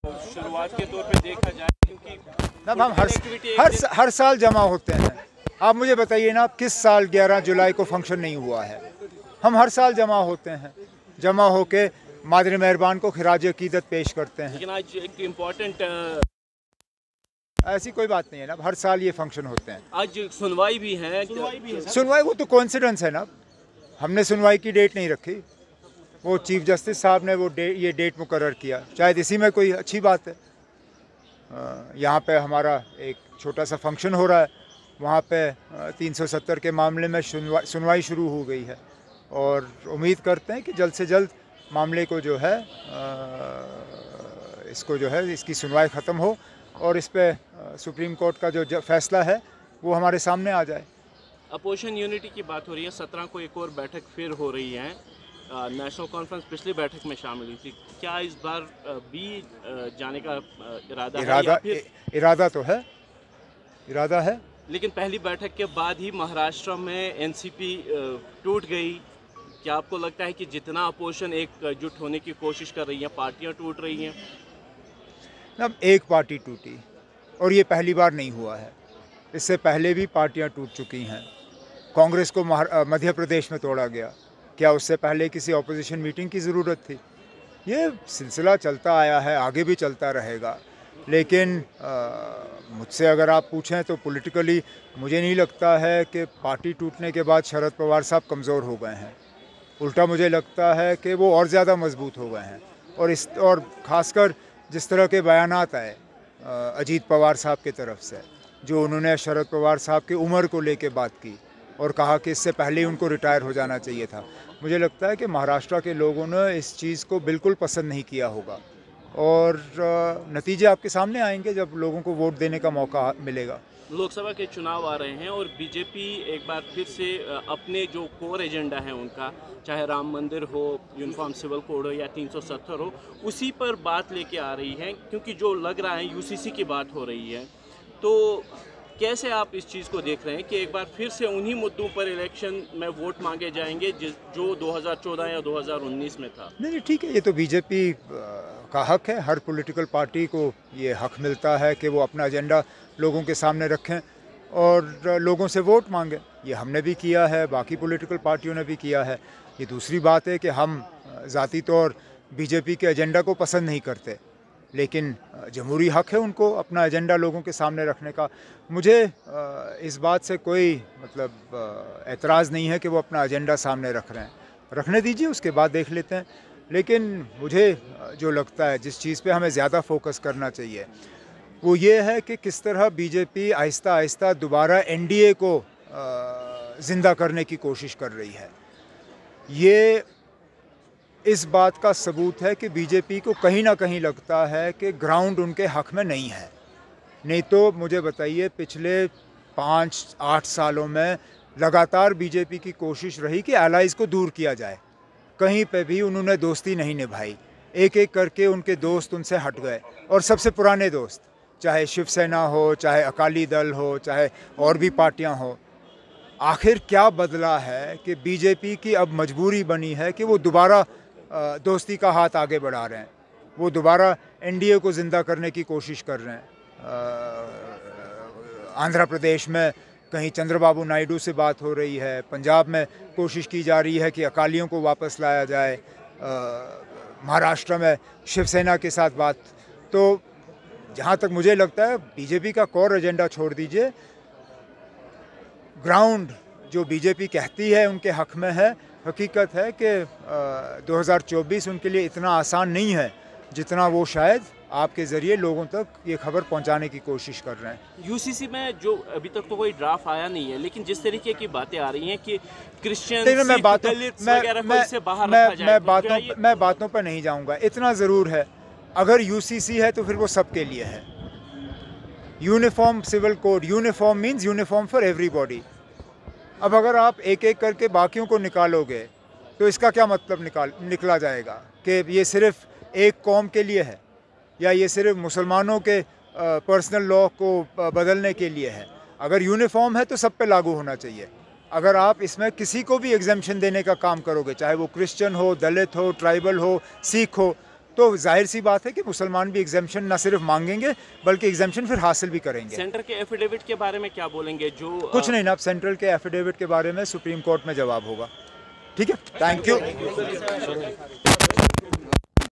शुरुआत के तौर पे देखा जाए, क्योंकि ना हम हर साल जमा होते हैं। आप मुझे बताइए ना, किस साल 11 जुलाई को फंक्शन नहीं हुआ है? हम हर साल जमा होते हैं, जमा होके मादर मेहरबान को खिराज अकीदत पेश करते हैं। लेकिन आज एक इम्पोर्टेंट ऐसी कोई बात नहीं है ना, हर साल ये फंक्शन होते हैं। आज सुनवाई भी है। सुनवाई वो तो कोइंसिडेंस है ना, हमने सुनवाई की डेट नहीं रखी, वो चीफ जस्टिस साहब ने ये डेट मुकर्रर किया, शायद इसी में कोई अच्छी बात है। यहाँ पे हमारा एक छोटा सा फंक्शन हो रहा है, वहाँ पे 370 के मामले में सुनवाई शुरू हो गई है और उम्मीद करते हैं कि जल्द से जल्द मामले को जो है इसकी सुनवाई ख़त्म हो और इस पे सुप्रीम कोर्ट का जो फैसला है वो हमारे सामने आ जाए। अपोजिशन यूनिटी की बात हो रही है, 17 को एक और बैठक फिर हो रही है। नेशनल कॉन्फ्रेंस पिछली बैठक में शामिल हुई थी, क्या इस बार भी जाने का इरादा है? इरादा तो है, इरादा है। लेकिन पहली बैठक के बाद ही महाराष्ट्र में एनसीपी टूट गई। क्या आपको लगता है कि जितना अपोजिशन एकजुट होने की कोशिश कर रही है, पार्टियां टूट रही हैं? अब एक पार्टी टूटी और ये पहली बार नहीं हुआ है, इससे पहले भी पार्टियां टूट चुकी हैं। कांग्रेस को मध्य प्रदेश में तोड़ा गया, क्या उससे पहले किसी ऑपोजिशन मीटिंग की ज़रूरत थी? ये सिलसिला चलता आया है, आगे भी चलता रहेगा। लेकिन मुझसे अगर आप पूछें तो पॉलिटिकली मुझे नहीं लगता है कि पार्टी टूटने के बाद शरद पवार साहब कमज़ोर हो गए हैं। उल्टा मुझे लगता है कि वो और ज़्यादा मजबूत हो गए हैं। और ख़ासकर जिस तरह के बयानात आए अजीत पवार साहब की तरफ से, जो उन्होंने शरद पवार साहब की उम्र को लेके बात की और कहा कि इससे पहले ही उनको रिटायर हो जाना चाहिए था, मुझे लगता है कि महाराष्ट्र के लोगों ने इस चीज़ को बिल्कुल पसंद नहीं किया होगा और नतीजे आपके सामने आएंगे जब लोगों को वोट देने का मौका मिलेगा। लोकसभा के चुनाव आ रहे हैं और बीजेपी एक बार फिर से अपने जो कोर एजेंडा है उनका, चाहे राम मंदिर हो, यूनिफॉर्म सिविल कोड हो या 370 हो, उसी पर बात लेके आ रही है, क्योंकि जो लग रहा है यूसीसी की बात हो रही है। तो कैसे आप इस चीज़ को देख रहे हैं कि एक बार फिर से उन्हीं मुद्दों पर इलेक्शन में वोट मांगे जाएंगे जो 2014 या 2019 में था? नहीं, ठीक है, ये तो बीजेपी का हक है, हर पॉलिटिकल पार्टी को ये हक मिलता है कि वो अपना एजेंडा लोगों के सामने रखें और लोगों से वोट मांगें। ये हमने भी किया है, बाकी पॉलिटिकल पार्टियों ने भी किया है। ये दूसरी बात है कि हम ज़ाती तौर बीजेपी के एजेंडा को पसंद नहीं करते, लेकिन जमहूरी हक है उनको अपना एजेंडा लोगों के सामने रखने का। मुझे इस बात से कोई एतराज़ नहीं है कि वो अपना एजेंडा सामने रख रहे हैं, रखने दीजिए, उसके बाद देख लेते हैं। लेकिन मुझे जो लगता है जिस चीज़ पे हमें ज़्यादा फोकस करना चाहिए वो ये है कि किस तरह बीजेपी आहिस्ता आहिस्ता दोबारा एनडीए को ज़िंदा करने की कोशिश कर रही है। ये इस बात का सबूत है कि बीजेपी को कहीं ना कहीं लगता है कि ग्राउंड उनके हक में नहीं है। नहीं तो मुझे बताइए, पिछले 5-8 सालों में लगातार बीजेपी की कोशिश रही कि एलाइज़ को दूर किया जाए, कहीं पे भी उन्होंने दोस्ती नहीं निभाई, एक एक करके उनके दोस्त उनसे हट गए और सबसे पुराने दोस्त, चाहे शिवसेना हो, चाहे अकाली दल हो, चाहे और भी पार्टियां हो। आखिर क्या बदला है कि बीजेपी की अब मजबूरी बनी है कि वो दोबारा दोस्ती का हाथ आगे बढ़ा रहे हैं, वो दोबारा एनडीए को ज़िंदा करने की कोशिश कर रहे हैं। आंध्र प्रदेश में कहीं चंद्रबाबू नायडू से बात हो रही है, पंजाब में कोशिश की जा रही है कि अकालियों को वापस लाया जाए, महाराष्ट्र में शिवसेना के साथ बात। तो जहाँ तक मुझे लगता है बीजेपी का कोर एजेंडा छोड़ दीजिए, ग्राउंड जो बीजेपी कहती है उनके हक में है। हकीकत है कि 2024 उनके लिए इतना आसान नहीं है जितना वो शायद आपके ज़रिए लोगों तक ये खबर पहुंचाने की कोशिश कर रहे हैं। यूसीसी में जो अभी तक तो कोई ड्राफ्ट आया नहीं है, लेकिन जिस तरीके की बातें आ रही हैं कि क्रिश्चियन, मैं बातों पर नहीं जाऊंगा। इतना ज़रूर है, अगर यूसीसी है तो फिर वो सबके लिए है। Uniform civil code, uniform means uniform for everybody. अब अगर आप एक एक करके बाकियों को निकालोगे तो इसका क्या मतलब निकला जाएगा कि ये सिर्फ एक कौम के लिए है या ये सिर्फ मुसलमानों के पर्सनल लॉ को बदलने के लिए है। अगर यूनिफॉर्म है तो सब पे लागू होना चाहिए। अगर आप इसमें किसी को भी एग्जेम्पशन देने का काम करोगे, चाहे वो क्रिश्चियन हो, दलित हो, ट्राइबल हो, सिख हो, तो जाहिर सी बात है कि मुसलमान भी एग्जाम्शन न सिर्फ मांगेंगे बल्कि एग्जाम्शन फिर हासिल भी करेंगे। सेंटर के एफिडेविट के बारे में क्या बोलेंगे? जो कुछ नहीं ना, अब सेंट्रल के एफिडेविट के बारे में सुप्रीम कोर्ट में जवाब होगा। ठीक है, थैंक यू।